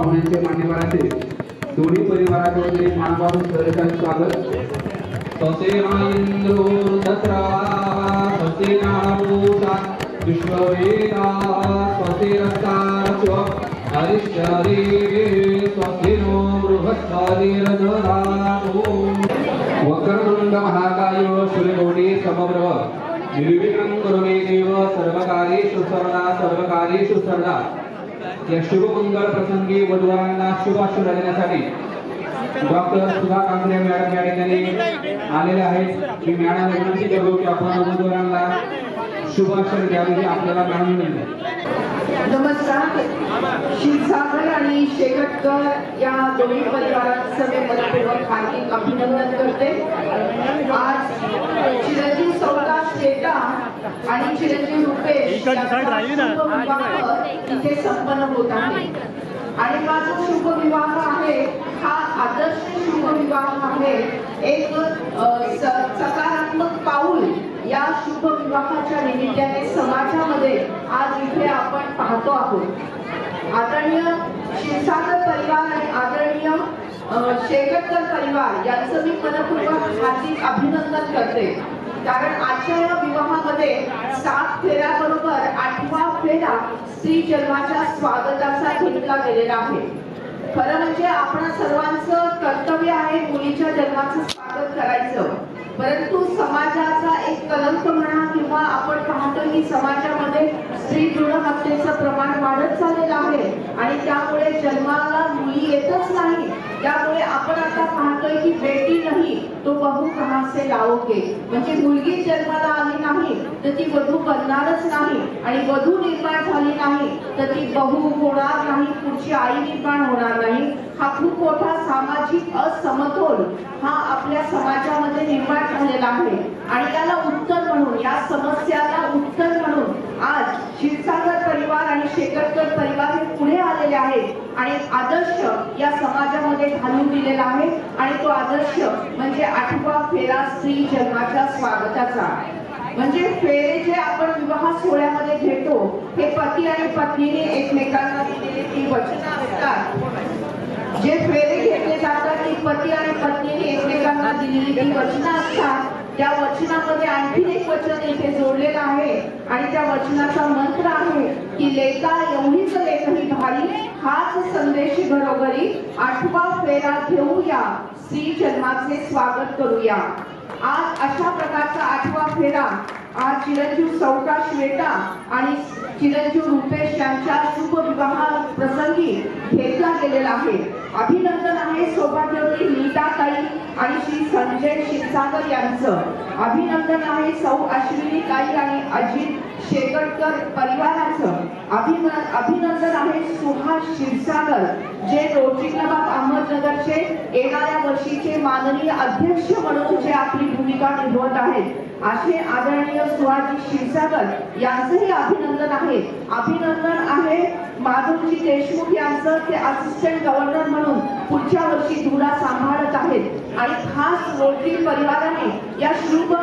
पाहुण्यांचे मान्यवरांचे दोन्ही परिवाराच्या वतीने मानपासून सहर्षाने स्वागत। स्वसेना इंद्रो दत्रवा स्वसेना पूषा विश्ववेदा स्वसेनस्तारस्व हरिश्चरी स्वसेनो बृहस्पतिर्दधातु। वक्रतुंड महाकाय सूर्यकोटि समप्रभ निर्विघ्नं कुरु मे देव सर्वकार्येषु सर्वदा। या शुभ मंगल प्रसंगी वधूवरांना शुभाशुभ देण्यासाठी डॉक्टर सुधा कांबळे मॅडम या ठिकाणी आलेले आहेत। मी मॅडम विनंती करतो की आपण वधूवरांना शुभाशुभ द्यावी आपल्याला मॅडम मिळेल। नमस्कार। क्षीरसागर आणि शेकटकर या दोन्ही परिवारांचं मी मनपूर्वक हार्दिक अभिनंदन करते। आज चिरंजीव सौदा श्वेता आणि चिरंजीव रुपेश इथे संपन्न होत आहे आणि माझा शुभ विवाह आहे हा आदर्श शुभ विवाह आहे। एक सकारात्मक पाऊल या शुभ विवाहाच्या निमित्ताने समाजामध्ये आज इथे आपण पाहतो आहोत। आदरणीय क्षीरसागर परिवार आणि आदरणीय शेकटकर परिवार यांचं मी मनपूर्वक हार्दिक अभिनंदन करते, कारण आजच्या या विवाहामध्ये 7 फेऱ्याबरोबर 8वा फेरा स्त्री जन्माच्या स्वागताचा घेतला गेलेला आहे। खरं म्हणजे आपण सर्वांचं कर्तव्य आहे मुलीच्या जन्माचं स्वागत करायचं, परंतु समाजाचा एक कलंक म्हणा किंवा आपण पाहतो की समाजामध्ये स्त्री भ्रूण हत्येचं प्रमाण वाढत चाललेलं आहे आणि त्यामुळे जन्माला मुली येतच नाही। त्यामुळे आपण आता पाहतोय की बेटी नाही तो बहू कहां से लाओगे, म्हणजे मुलगी जन्माला आली नाही तर ती वधू बनणारच नाही आणि वधू निर्माण झाली नाही तर ती बहू होणार नाही, पुढची आई निर्माण होणार नाही। हा खूप मोठा सामाजिक असमतोल हा आपल्या समाजामध्ये निर्माण झालेला आहे आणि याला उत्तर म्हणून या समस्याला उत्तर म्हणून आज क्षीरसागर परिवार आणि शेकटकर परिवार हे पुढे आलेले आहेत आणि आदर्श या समाजामध्ये घालून दिलेला आहे आणि तो आदर्श म्हणजे 8वा फेरा स्त्री जन्माच्या स्वागताचा। म्हणजे फेरे जे आपण विवाह सोहळ्यामध्ये घेतो हे पती आणि पत्नीने एकमेकांना दिलेली ती वचनं असतात। जे फेरे घेतले जातात ती पती आणि पत्नीने एकमेकांना दिलेली ती वचनं असतात। त्या वचनामध्ये आणखी एक वचन इथे जोडलेलं आहे आणि त्या वचनाचा मंत्र आहे की लेका एवढीच लेखही भारी हाच संदेश घरोघरी 8वा फेरा घेऊया स्त्री जन्माचे स्वागत करूया। आज अशा प्रकारचा 8वा फेरा आज चिरंजीव सौदा श्वेता आणि चिरंजीव रुपेश यांच्या शुभ विवाह प्रसंगी घेतला गेलेला आहे। अभिनंदन आहे सौभाग्यवती नीताताई आणि श्री संजय क्षीरसागर यांचं। अभिनंदन आहे सौ अश्विनी ताई आणि अजित शेकटकर परिवाराचं। अभिनंदन आहे सुहास क्षीरसागर जे रोटरी क्लब ऑफ अहमदनगरचे येणाऱ्या वर्षीचे माननीय अध्यक्ष म्हणून जे आपली भूमिका निभवत आहेत असे आदरणीय सुहास क्षीरसागर यांचंही अभिनंदन आहे। अभिनंदन आहे माधवजी देशमुख यांचं, ते असिस्टंट गव्हर्नर म्हणून पुढच्या वर्षी धुरा सांभाळत आहेत आणि खास रोटरी परिवाराने या शुभ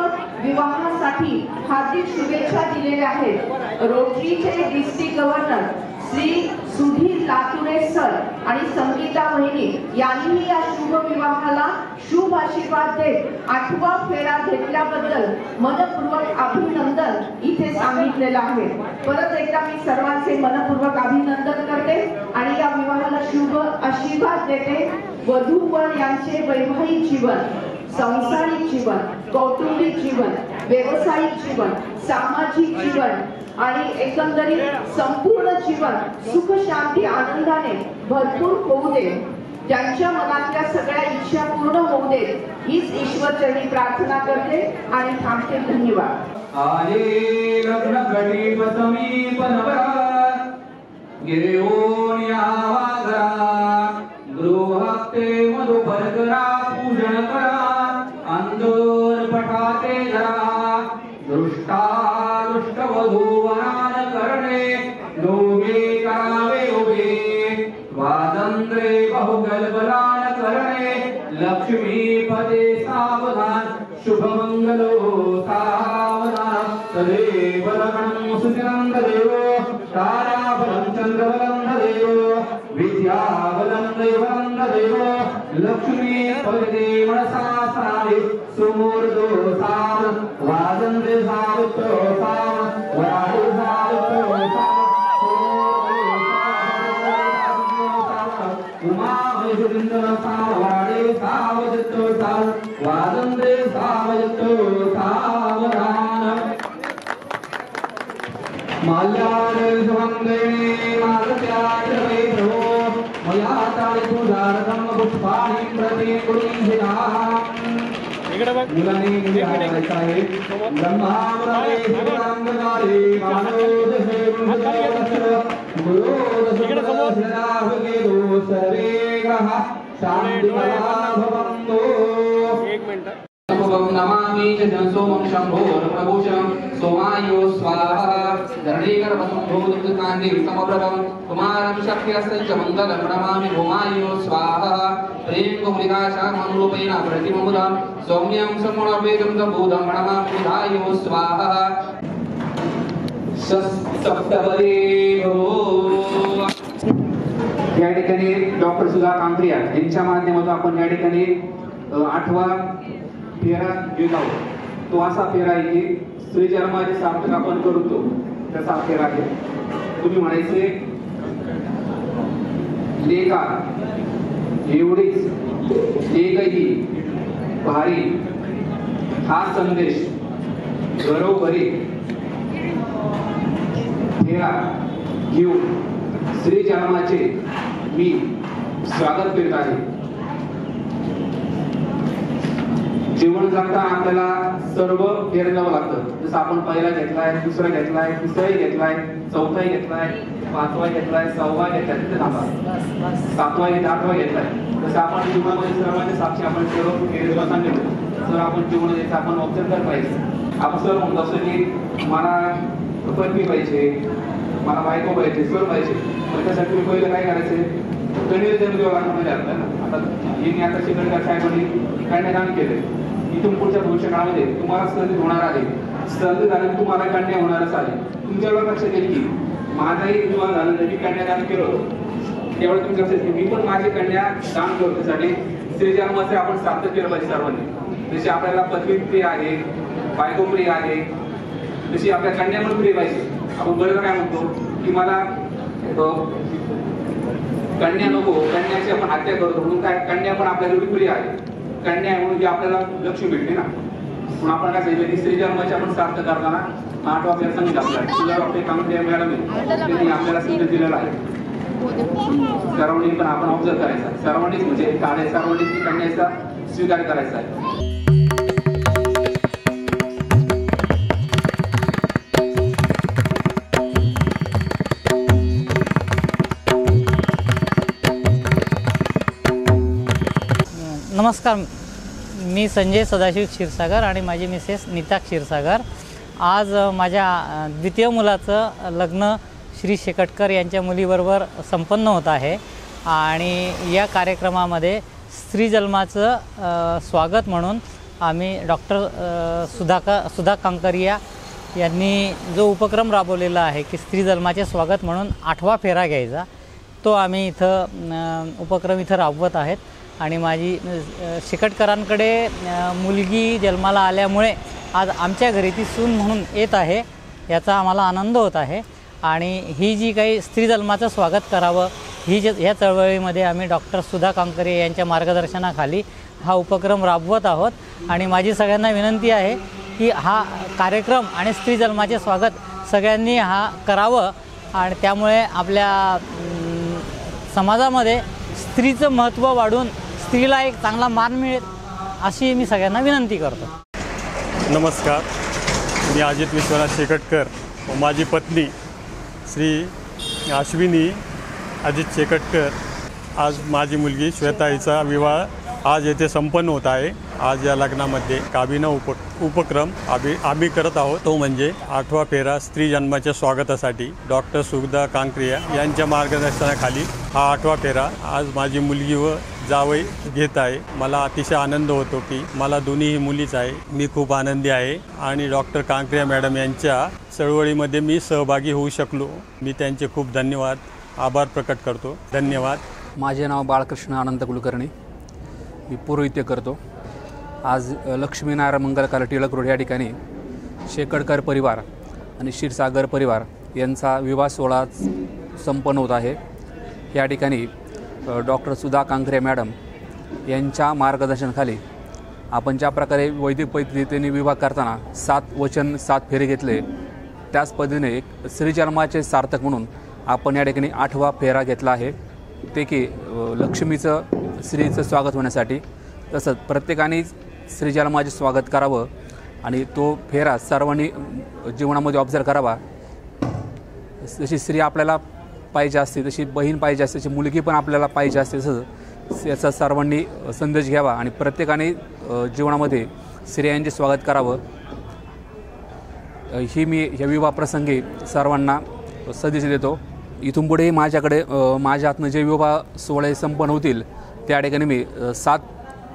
विवाहासाठी हार्दिक शुभेच्छा दिलेल्या आहेत। रोटरीचे district governor Shri Sudhir Lature sir आणि संगीता वहिनी यांनीही या शुभ विवाहाला शुभ आशीर्वाद देत 8वा फेरा घेतल्याबद्दल मनपूर्वक अभिनंदन इथे सांगितलेलं आहे। परत एकदा मी सर्वांचे मनपूर्वक अभिनंदन करते आणि या विवाहाला शुभ आशीर्वाद देते। वधू वर यांचे वैवाहिक जीवन, सांसारिक जीवन, कौटुंबिक जीवन, व्यावसायिक जीवन, सामाजिक जीवन आणि एकंदरीत संपूर्ण जीवन सुख शांती आनंदाने भरपूर होऊ दे, ज्यांच्या मनातल्या सगळ्या इच्छा पूर्ण होऊ दे हीच ईश्वर चरणी प्रार्थना करते आणि थांबते। धन्यवाद। आले लग्न घटी समीप नवरा गिरेऊन यावा घरा गृहते मधुपर करा पूजन करा अंदर पठाते जरा दृष्टा दुष्ट वधूवरान करणे दोघे करावे उभे वादंद्रे बहुगलबलान करणे लक्ष्मी पदे सावधान शुभमंगलो सावधान तदेव लग्नं सुचिरं देवो ताराबलं चंद्रबलं देवो विद्या विद्यावलं देवं देव लक्ष्मी पदे मनसा स्नावे सुमूर्धो साम वादन्ते सावित्रो साम वराडे सावित्रो साम उमा महेश्वरीन्द्र साम वराडे सावित्रो साम वादन्ते सावित्रो सावधान माल्यार्जुवन्देने मालत्यार्जवेभ्यो मया तालिपूजार्थं पुष्पाणि प्रति कुर्वीहिताम् मुलाने मुली आणायचं आहे ब्रह्मावराले शिवांगकारे मानोदशे गुरोदशराहुगेदो सर्वे ग्रहा शान्तिमया भवन्तु नमः नमामि च सोमं शम्भोर प्रभूषं सोमायो स्वाहा धरणीकरवसुभूतकान्ति समप्रभं कुमारं शक्यस्य च मङ्गलं नमामि भूमायो स्वाहा प्रेम कुमृगाशामनुरूपेण प्रतिममुदं सौम्यं समणवेदं तम्बूदं नमामि बुधायो स्वाहा सप्तपदे भवो। या ठिकाणी डॉक्टर सुधा कांकरिया यांच्या माध्यमातून आपण या ठिकाणी 8वा फेरा घेत आहोत। तो असा फेरा आहे की स्त्री जन्माचे सार्थक आपण करतो त्याचा फेरा आहे। तुम्ही म्हणायचे लेखा एवढीच एकही भारी हा संदेश घरोघरी फेरा घेऊन स्त्री जन्माचे मी स्वागत करीत आहे। जीवन जगता आपल्याला सर्व फेरे जावं लागतं। जसं आपण पहिला घेतलाय, दुसरा घेतलाय, तिसराही घेतलाय, चौथाही घेतलाय, पाचवा घेतलाय, सहावा घेतलाय, तिथे थांबा, सातवा आठवा घेतलाय। जसं आपण जीवनामध्ये सर्वांचे साक्षी आपण सर्व फेरे सांगितले तर आपण जीवनामध्ये आपण ऑब्झर्व पाहिजे। आपण सर्व म्हणतो असं की मला पत्नी पाहिजे, मला बायको पाहिजे, सर पाहिजे, त्यासाठी मी पहिलं काय करायचं कणीर जन्म द्यावा लागणार आहे ना। आता यांनी आता शिकणकर साहेबांनी कन्यादान केलंय। इथून पुढच्या भविष्य काळामध्ये तुम्हाला संधी होणार आहे, संधी झाली तुम्हाला कन्या होणारच आहे। तुमच्यावर लक्षात येईल की माझाही विवाह झाला तरी कन्यादान केलं त्यावेळी तुमच्या लक्षात येईल मी पण माझी कन्या दान करतो। त्यासाठी स्त्री जन्माचे आपण सार्थक केलं पाहिजे सर्वांनी। जशी आपल्याला पत्नी प्रिय आहे, बायको प्रिय आहे, जशी आपल्या कन्या पण प्रिय पाहिजे। आपण बरं काय म्हणतो की मला कन्या नको, कन्याची आपण हत्या करतो म्हणून काय कन्या पण आपल्याला प्रिय आहे। कन्या म्हणून जी आपल्याला लक्ष्मी भेटते ना, म्हणून आपण काय सांगितलं स्त्री जन्माची आपण सार्थ करताना 8वा फेरा सांगितलं आपल्याला सुद्धा डॉक्टर कांकरिया मॅडम त्यांनी आपल्याला संदेश दिलेला आहे। सर्वांनी पण आपण ऑब्झर्व करायचा, सर्वांनीच म्हणजे काळे सर्वांनीच कन्याचा स्वीकार करायचा आहे। नमस्कार, मी संजय सदाशिव क्षीरसागर आणि माझी मिसेस नीता क्षीरसागर। आज माझ्या द्वितीय मुलाचं लग्न श्री शेकटकर यांच्या मुलीबरोबर संपन्न होत आहे आणि या कार्यक्रमामध्ये स्त्री जन्माचं स्वागत म्हणून आम्ही डॉक्टर सुधा कांकरिया यांनी जो उपक्रम राबवलेला आहे की स्त्री जन्माचे स्वागत म्हणून 8वा फेरा घ्यायचा, तो आम्ही इथं उपक्रम इथं राबवत आहेत। आणि माझी शेकटकरांकडे मुलगी जन्माला आल्यामुळे आज आमच्या घरी ती सून म्हणून येत आहे, याचा आम्हाला आनंद होत आहे। आणि ही जी काही स्त्री जन्माचं स्वागत करावं ह्या चळवळीमध्ये आम्ही डॉक्टर सुधा कांकरिया यांच्या मार्गदर्शनाखाली हा उपक्रम राबवत आहोत। आणि माझी सगळ्यांना विनंती आहे की हा कार्यक्रम आणि स्त्री जन्माचे स्वागत सगळ्यांनी हा करावं आणि त्यामुळे आपल्या समाजामध्ये स्त्रीचं महत्त्व वाढून स्त्रीला एक चांगला मान मिळेल अशी मी सगळ्यांना विनंती करतो। नमस्कार, मी अजित विश्वनाथ शेकटकर व माझी पत्नी श्री अश्विनी अजित शेकटकर। आज माझी मुलगी श्वेता हिचा विवाह आज येथे संपन्न होत आहे। आज या लग्नामध्ये काबिना उपक्रम आम्ही करत आहोत, तो म्हणजे 8वा फेरा स्त्री जन्माच्या स्वागतासाठी डॉक्टर सुधा कांकरिया यांच्या मार्गदर्शनाखाली हा 8वा फेरा आज माझी मुलगी व जावई घेत आहे। मला अतिशय आनंद होतो की मला दोन्हीही मुलीच आहे। मी खूप आनंदी आहे आणि डॉक्टर कांकरिया मॅडम यांच्या चळवळीमध्ये मी सहभागी होऊ शकलो। मी त्यांचे खूप आभार प्रकट करतो। धन्यवाद। माझे नाव बाळकृष्ण अनंत कुलकर्णी, मी पौरोहित्य करतो. आज लक्ष्मीनारायण मंगलकार टिळक रोड या ठिकाणी शेकडकर परिवार आणि क्षीरसागर परिवार यांचा विवाह सोहळा संपन्न होत आहे. या ठिकाणी डॉक्टर सुधा कांकरे मॅडम यांच्या मार्गदर्शनाखाली आपण ज्या प्रकारे वैदिक पद्धतीने विवाह करताना 7 वचन 7 फेरे घेतले, त्याच पद्धतीने एक श्रीजन्माचे सार्थक म्हणून आपण या ठिकाणी 8वा फेरा घेतला आहे. ते की लक्ष्मीचं श्रीचं स्वागत होण्यासाठी. तसंच प्रत्येकाने श्रीजन्माचे स्वागत करावं आणि तो फेरा सर्वांनी जीवनामध्ये ऑब्झर्व करावा. जशी स्त्री आपल्याला पाहिजे असते, तशी बहीण पाहिजे असते, तशी मुलगी पण आपल्याला पाहिजे असते, तसंच याचा सर्वांनी संदेश घ्यावा आणि प्रत्येकाने जीवनामध्ये स्त्रियांचे स्वागत करावं ही मी ह्या विवाह प्रसंगी सर्वांना सदिच्छा देतो. इथून पुढे माझ्याकडे माझ्या हातनं जे विवाह सोहळे संपन्न होतील त्या ठिकाणी मी 7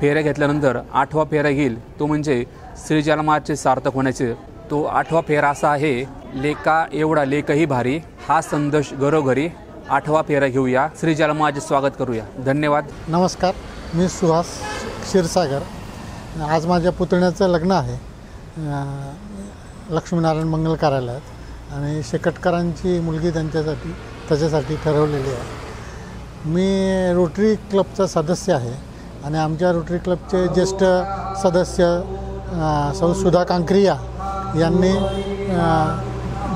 फेऱ्या घेतल्यानंतर 8वा फेरा घेईल, तो म्हणजे श्रीजन्माचे सार्थक होण्याचे. तो 8वा फेरा असा आहे, लेका एवढा लेकही भारी, हा संदेश घरोघरी, 8वा फेरा घेऊया, श्रीजन्माचे स्वागत करूया. धन्यवाद. नमस्कार, मी सुहास क्षीरसागर. आज माझ्या पुतण्याचं लग्न आहे लक्ष्मीनारायण मंगल कार्यालयात आणि शेकटकरांची मुलगी त्याच्यासाठी ठरवलेली आहे. मी रोटरी क्लबचा सदस्य आहे आणि आमच्या रोटरी क्लबचे ज्येष्ठ सदस्य सौ सुधा कांकरिया यांनी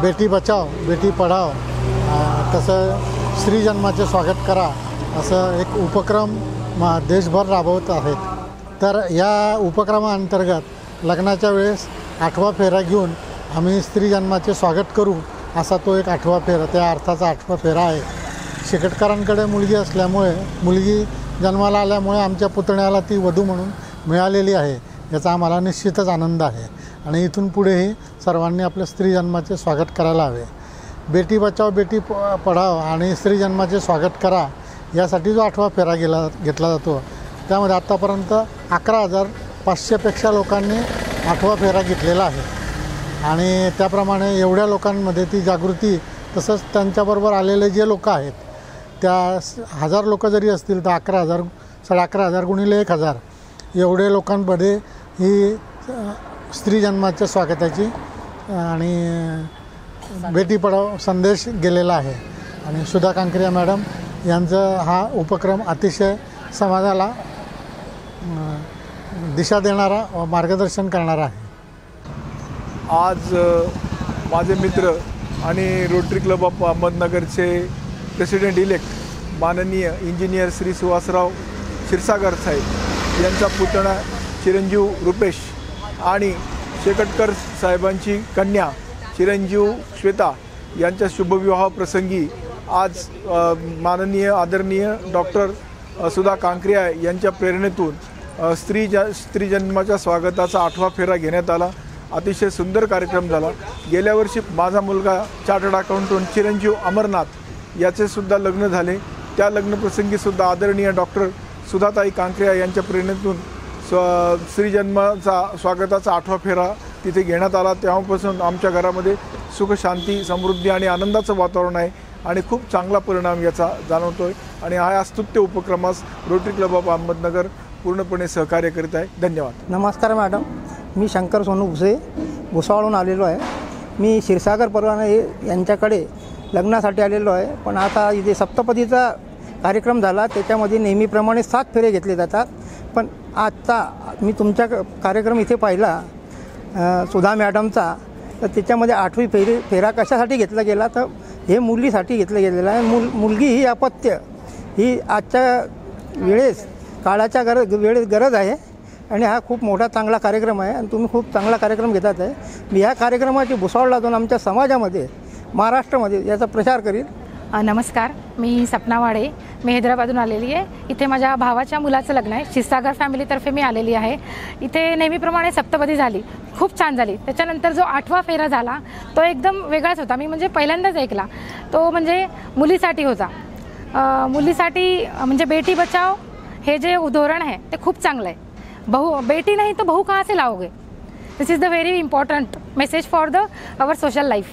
बेटी बचाव बेटी पढाव तसं श्रीजन्माचे स्वागत करा असं एक उपक्रम देशभर राबवत आहेत. तर या उपक्रमाअंतर्गत लग्नाच्या वेळेस 8वा फेरा घेऊन आम्ही स्त्रीजन्माचे स्वागत करू असा तो एक 8वा फेरा, त्या अर्थाचा 8वा फेरा आहे. शेकटकरांकडे मुलगी असल्यामुळे, मुलगी जन्माला आल्यामुळे आमच्या पुतण्याला ती वधू म्हणून मिळालेली आहे, याचा आम्हाला निश्चितच आनंद आहे. आणि इथून पुढेही सर्वांनी आपल्या स्त्रीजन्माचे स्वागत करायला हवे. बेटी बचाव बेटी पढाव आणि स्त्रीजन्माचे स्वागत करा यासाठी जो 8वा फेरा घेतला जातो, त्यामध्ये आत्तापर्यंत 11,500पेक्षा लोकांनी 8वा फेरा घेतलेला आहे. आणि त्याप्रमाणे एवढ्या लोकांमध्ये ती जागृती, तसंच त्यांच्याबरोबर आलेले जे लोक आहेत त्या 1000 लोक जरी असतील तर 11,000 11,500 गुणिले 1000 एवढे लोकांमध्ये ही स्त्रीजन्माच्या स्वागताची आणि बेटी पढाव संदेश गेलेला आहे. आणि सुधा कांकरिया मॅडम यांचा हा उपक्रम अतिशय समाजाला दिशा देणारा व मार्गदर्शन करणारा आहे. आज माझे मित्र आणि रोटरी क्लब ऑफ अहमदनगरचे प्रेसिडेंट इलेक्ट माननीय इंजिनियर श्री सुहासराव क्षीरसागर साहेब यांचा पुतणा चिरंजीव रुपेश आणि शेकटकर साहेबांची कन्या चिरंजीव श्वेता यांच्या शुभविवाह प्रसंगी आज माननीय आदरणीय डॉक्टर सुधा कांकरिया यांच्या प्रेरणेतून स्त्रीजन्माच्या स्वागताचा 8वा फेरा घेण्यात आला. अतिशय सुंदर कार्यक्रम झाला. गेल्या वर्षी माझा मुलगा चार्टर्ड अकाउंटंट चिरंजीव अमरनाथ याचेसुद्धा लग्न झाले. त्या लग्नप्रसंगीसुद्धा आदरणीय डॉक्टर सुधाताई कांकरिया यांच्या प्रेरणेतून स्त्रीजन्माचा स्वागताचा 8वा फेरा तिथे घेण्यात आला. तेव्हापासून आमच्या घरामध्ये सुख शांती समृद्धी आणि आनंदाचं वातावरण आहे आणि खूप चांगला परिणाम याचा जाणवतो आहे. आणि हा स्तुत्य उपक्रमास रोटरी क्लब ऑफ अहमदनगर पूर्णपणे सहकार्य करीत आहे. धन्यवाद. नमस्कार मॅडम, मी शंकर सोनू भुसे भुसावळहून आलेलो आहे. मी क्षीरसागर परवाने यांच्याकडे लग्नासाठी आलेलो आहे. पण आता इथे सप्तपदीचा कार्यक्रम झाला, त्याच्यामध्ये नेहमीप्रमाणे 7 फेरे घेतले जातात. पण आजचा मी तुमचा कार्यक्रम इथे पाहिला सुधा मॅडमचा, तर त्याच्यामध्ये 8वी फेरा कशासाठी घेतला गेला, तर हे मुलीसाठी घेतलं गेलेलं आहे. मुलगी ही अपत्य ही आजच्या वेळेस काळाच्या गरज आहे आणि हा खूप मोठा चांगला कार्यक्रम आहे आणि तुम्ही खूप चांगला कार्यक्रम घेतात आहे. मी या कार्यक्रमाची भुसावळला जाऊन आमच्या समाजामध्ये, महाराष्ट्रामध्ये याचा प्रचार करील. नमस्कार, मी सपना वाडे, मी हैदराबादून आलेली आहे. इथे माझ्या भावाच्या मुलाचं लग्न आहे. क्षीरसागर फॅमिलीतर्फे मी आलेली आहे. इथे नेहमीप्रमाणे सप्तपदी झाली, खूप छान झाली. त्याच्यानंतर जो 8वा फेरा झाला तो एकदम वेगळाच होता. मी म्हणजे पहिल्यांदाच ऐकला. तो म्हणजे मुलीसाठी होता. मुलीसाठी म्हणजे बेटी बचाव हे जे धोरण आहे ते खूप चांगलं आहे. बेटी नहीं तो बहू कहाँ से लाओगे. This is the very important message for the our social life.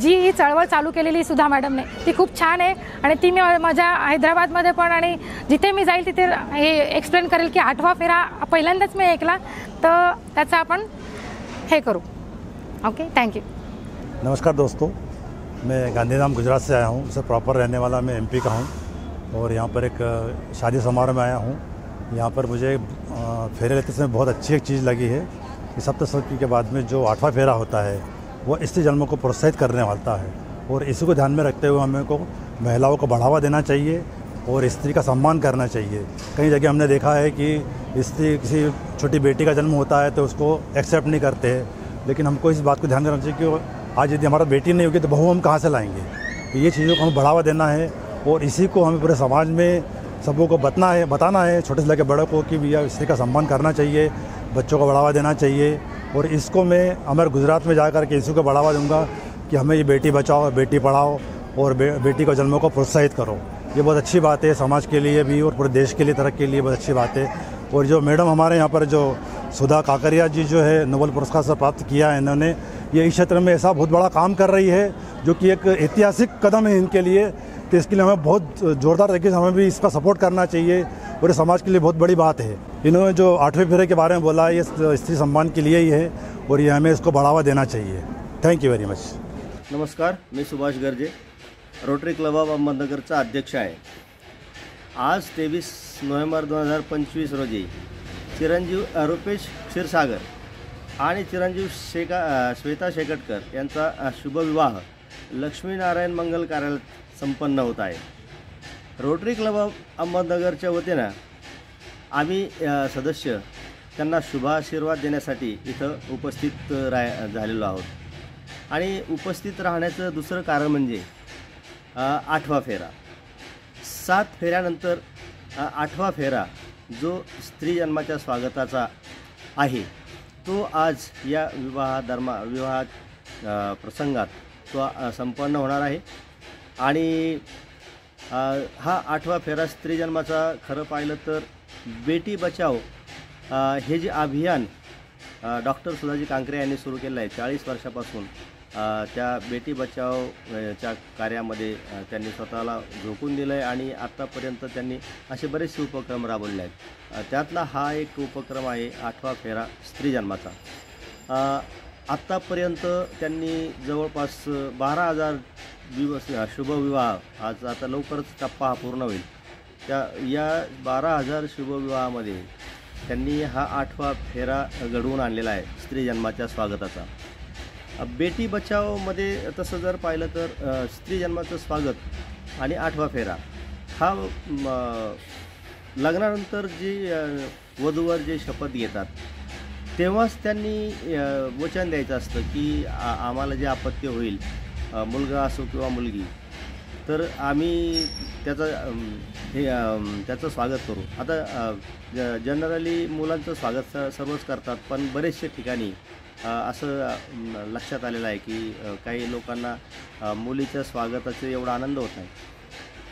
जी ही चळवळ चालू केलेली सुधा मॅडमने ती खूप छान आहे आणि ती मी माझ्या हैदराबादमध्ये पण आणि जिथे मी जाईल तिथे हे एक्सप्लेन करेल की 8वा फेरा पहिल्यांदाच मी ऐकला, तर त्याचा आपण हे करू. Okay, thank you. नमस्कार दोस्तों, मैं गांधीधाम गुजरात से आया हूँ. उसे प्रॉपर रहने वाला मैं एमपी का हूँ और यहाँ पर एक शादी समारोह में आया हूँ. यहाँ पर मुझे फेरे लेते समय बहुत अच्छी एक चीज़ लगी है कि सप्तशती के बाद में जो 8वां फेरा होता है वो स्त्री जन्म को प्रोत्साहित करने वाला है और इसी को ध्यान में रखते हुए हमें को महिलाओं को बढ़ावा देना चाहिए और स्त्री का सम्मान करना चाहिए. कई जगह हमने देखा है कि स्त्री किसी छोटी बेटी का जन्म होता है तो उसको एक्सेप्ट नहीं करते हैं, लेकिन हमको इस बात को ध्यान रखना चाहिए कि आज यदि हमारा बेटी नहीं होगी तो बहू हम कहाँ से लाएंगे. तो ये चीज़ों को हमें बढ़ावा देना है और इसी को हमें पूरे समाज में सबों को बताना है छोटे से लेकर बड़े को कि भैया स्त्री का सम्मान करना चाहिए, बच्चों को बढ़ावा देना चाहिए. और इसको मैं हमारे गुजरात में जा कर के इसी को बढ़ावा दूंगा कि हमें ये बेटी बचाओ, बेटी पढ़ाओ और बेटी को जन्मों को प्रोत्साहित करो. ये बहुत अच्छी बात है समाज के लिए भी और पूरे देश के लिए, तरक्की के लिए बहुत अच्छी बात है. और जो मैडम हमारे यहाँ पर जो सुधा काकरिया जी जो है नोबेल पुरस्कार से प्राप्त किया है, इन्होंने ये इस क्षेत्र में ऐसा बहुत बड़ा काम कर रही है जो कि एक ऐतिहासिक कदम है इनके लिए. तो इसके लिए हमें बहुत ज़ोरदार तरीके से हमें भी इसका सपोर्ट करना चाहिए और समाज के लिए बहुत बड़ी बात है. इन्होंने जो 8वें फेरे के बारे में बोला ये स्त्री सम्मान के लिए ही है और ये हमें इसको बढ़ावा देना चाहिए. Thank you very much. नमस्कार, मी Subhash Garje, rotary club of अहमदनगरचा अध्यक्ष आहे. आज 23 नोव्हेंबर 2025 रोजी चिरंजीव रुपेश क्षीरसागर आणि चिरंजीव श्वेता शेकटकर यांचा शुभविवाह लक्ष्मीनारायण मंगल कार्यालयात संपन्न होत आहे. रोटरी क्लब ऑफ अहमदनगरच्या वतीनं आम्ही सदस्य त्यांना शुभाशीर्वाद देण्यासाठी इथं उपस्थित झालेलो आहोत. आणि उपस्थित राहण्याचं दुसरं कारण म्हणजे 8वा फेरा. 7 फेऱ्यानंतर 8वा फेरा जो स्त्री जन्माच्या स्वागताचा आहे तो आज या विवाह प्रसंगात तो संपन्न होणार आहे. आणि हा 8वा फेरा स्त्री जन्माचा खरं पाहिलं तर बेटी बचाओ हे जे अभियान डॉक्टर सुधाजी कांकरे यांनी सुरू केलं आहे 40 वर्षापासून, त्या बेटी बचाओच्या कार्यामध्ये त्यांनी स्वतःला झोकून दिलं आहे आणि आत्तापर्यंत त्यांनी असे बरेचसे उपक्रम राबवले आहेत. त्यातला हा एक उपक्रम आहे 8वा फेरा स्त्री जन्माचा. आत्तापर्यंत त्यांनी जवळपास 12,000 शुभविवाह, आज आता लवकरच टप्पा हा पूर्ण होईल, या 12,000 शुभविवाहामध्ये त्यांनी हा 8वा फेरा घडवून आणलेला आहे स्त्री जन्माच्या स्वागताचा. बेटी बचाओमध्ये तसं जर पाहिलं तर स्त्री जन्माचं स्वागत आणि 8वा फेरा हा लग्नानंतर जी वधूवर जे शपथ घेतात तेव्हाच त्यांनी वचन द्यायचं असतं की आम्हाला जे आपत्ती होईल, मुलगा असो किंवा मुलगी, तर आम्ही त्याचं स्वागत करू. आता जनरली मुलांचं स्वागत सर्वच करतात, पण बरेचशे ठिकाणी असं लक्षात आलेलं आहे की काही लोकांना मुलीच्या स्वागताचा एवढा आनंद होत नाही.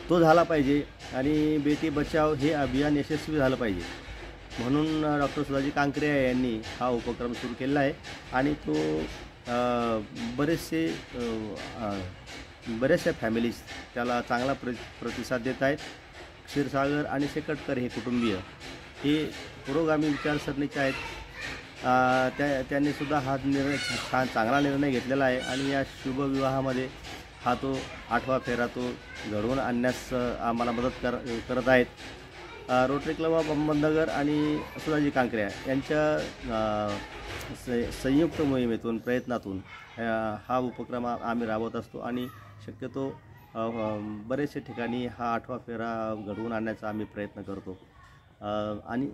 तो झाला पाहिजे आणि बेटी बचाव हे अभियान यशस्वी झालं पाहिजे म्हणून डॉक्टर सुधाजी कांकरे यांनी हा उपक्रम सुरू केला आहे आणि तो बरेचशा फॅमिलीज त्याला चांगला प्रतिसाद देत आहेत. क्षीरसागर आणि शेकटकर हे कुटुंबीय हे पुरोगामी विचारसरणीचे आहेत. त्यांनीसुद्धा हा निर्णय चांगला निर्णय घेतलेला आहे आणि या शुभविवाहामध्ये हा तो 8वा फेरा तो घडवून आणण्यास आम्हाला मदत करत आहेत. रोटरी क्लब ऑफ अहमदनगर आणि सुधाजी कांकरे यांच्या संयुक्त मोहिमेतून प्रयत्नातून हा उपक्रम आम्ही राबवत असतो आणि शक्यतो बरेचशा ठिकाणी हा 8वा फेरा घडवून आणण्याचा आम्ही प्रयत्न करतो. आणि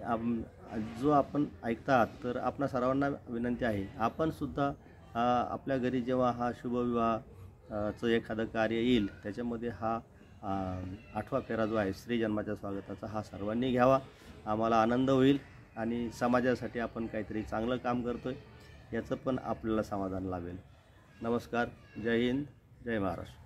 जो आपण ऐकतात तर आपणा सर्वांना विनंती आहे, आपणसुद्धा आपल्या घरी जेव्हा हा शुभविवाहाचं एखादं कार्य येईल त्याच्यामध्ये हा 8वा फेरा जो आहे स्त्री जन्माच्या स्वागताचा हा सर्वांनी घ्यावा. आम्हाला आनंद होईल आणि समाजासाठी आपण काहीतरी चांगलं काम करतो आहे याचं पण आपल्याला समाधान लाभेल. नमस्कार, जय हिंद, जय महाराष्ट्र.